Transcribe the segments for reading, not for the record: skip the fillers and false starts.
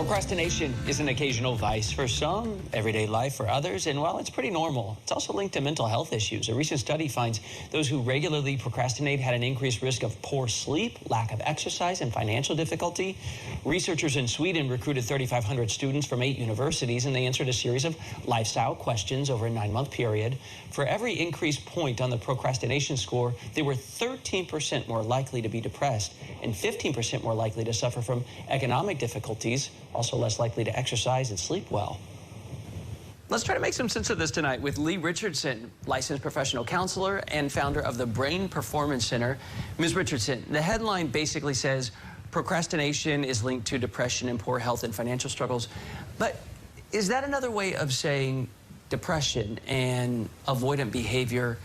Procrastination is an occasional vice for some, everyday life for others, and while it's pretty normal, it's also linked to mental health issues. A recent study finds those who regularly procrastinate had an increased risk of poor sleep, lack of exercise, and financial difficulty. Researchers in Sweden recruited 3,500 students from 8 universities, and they answered a series of lifestyle questions over a 9-month period. For every increased point on the procrastination score, they were 13% more likely to be depressed and 15% more likely to suffer from economic difficulties, also less likely to exercise and sleep well. Let's try to make some sense of this tonight with Leigh Richardson, licensed professional counselor and founder of the Brain Performance Center. Ms. Richardson, the headline basically says procrastination is linked to depression and poor health and financial struggles. But is that another way of saying depression and avoidant behavior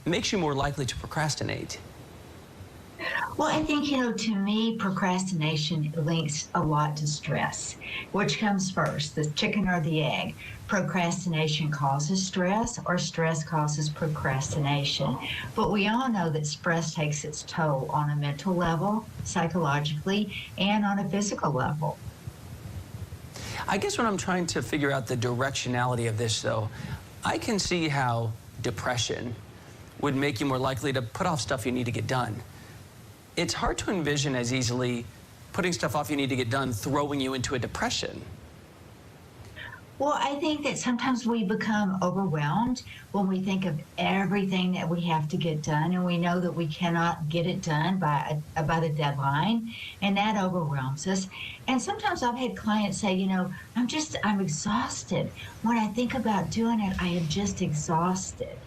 makes you more likely to procrastinate? Well, I think, to me, procrastination links a lot to stress. Which comes first, the chicken or the egg? Procrastination causes stress, or stress causes procrastination. But we all know that stress takes its toll on a mental level, psychologically, and on a physical level. I guess when I'm trying to figure out the directionality of this, though, I can see how depression would make you more likely to put off stuff you need to get done. It's hard to envision as easily putting stuff off you need to get done throwing you into a depression. Well, I think that sometimes we become overwhelmed when we think of everything that we have to get done, and we know that we cannot get it done by the deadline, and that overwhelms us. And sometimes I've had clients say, I'm exhausted. When I think about doing it, I am just exhausted.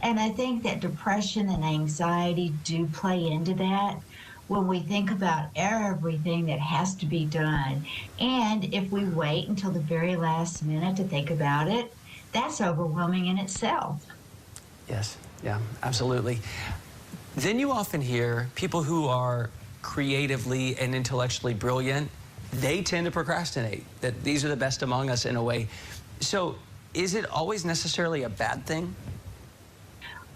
And I think that depression and anxiety do play into that when we think about everything that has to be done. And if we wait until the very last minute to think about it, that's overwhelming in itself. Yes, yeah, absolutely. Then you often hear people who are creatively and intellectually brilliant, they tend to procrastinate, that these are the best among us in a way. So is it always necessarily a bad thing?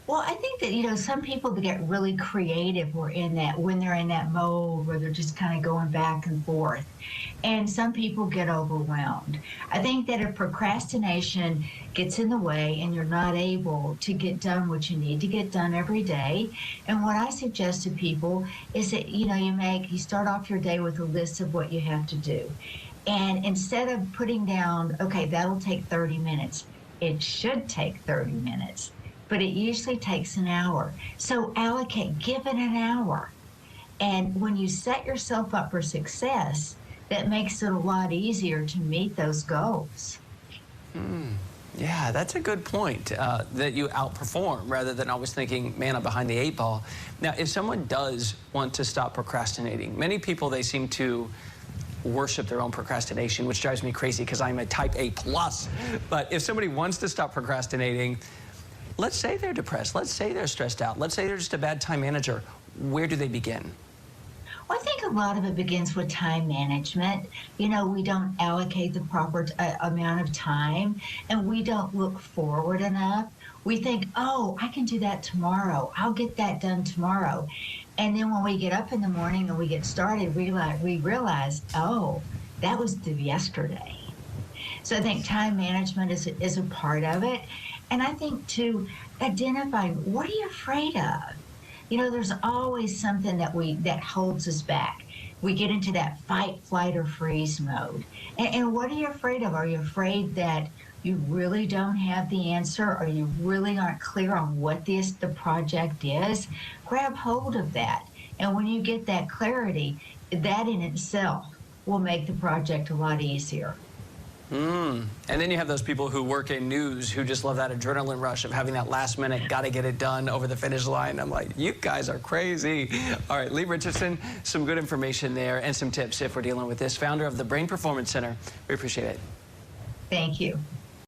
Well, I think that, some people that get really creative when they're in that mode where they're just kind of going back and forth. And some people get overwhelmed. I think that if procrastination gets in the way and you're not able to get done what you need to get done every day, and what I suggest to people is that, you start off your day with a list of what you have to do. And instead of putting down, okay, that'll take 30 minutes, it should take 30 minutes. But it usually takes an hour. So give it an hour. And when you set yourself up for success, that makes it a lot easier to meet those goals. Yeah, that's a good point, that you outperform rather than always thinking, man, I'm behind the 8 ball. Now, if someone does want to stop procrastinating, many people, they seem to worship their own procrastination, which drives me crazy because I'm a type A+. But if somebody wants to stop procrastinating, let's say they're depressed, let's say they're stressed out, let's say they're just a bad time manager, where do they begin? Well, I think a lot of it begins with time management. We don't allocate the proper amount of time, and we don't look forward enough. We think, oh, I can do that tomorrow. I'll get that done tomorrow. And then when we get up in the morning and we get started, we realize, oh, that was due yesterday. So I think time management is a part of it. And I think, too, identifying what are you afraid of? There's always something that holds us back. We get into that fight, flight, or freeze mode. And what are you afraid of? Are you afraid that you really don't have the answer, or you really aren't clear on what the project is? Grab hold of that. And when you get that clarity, that in itself will make the project a lot easier. And then you have those people who work in news who just love that adrenaline rush of having that last minute, got to get it done over the finish line. I'm like, you guys are crazy. All right, Leigh Richardson, some good information there and some tips if we're dealing with this. Founder of the Brain Performance Center. We appreciate it. Thank you.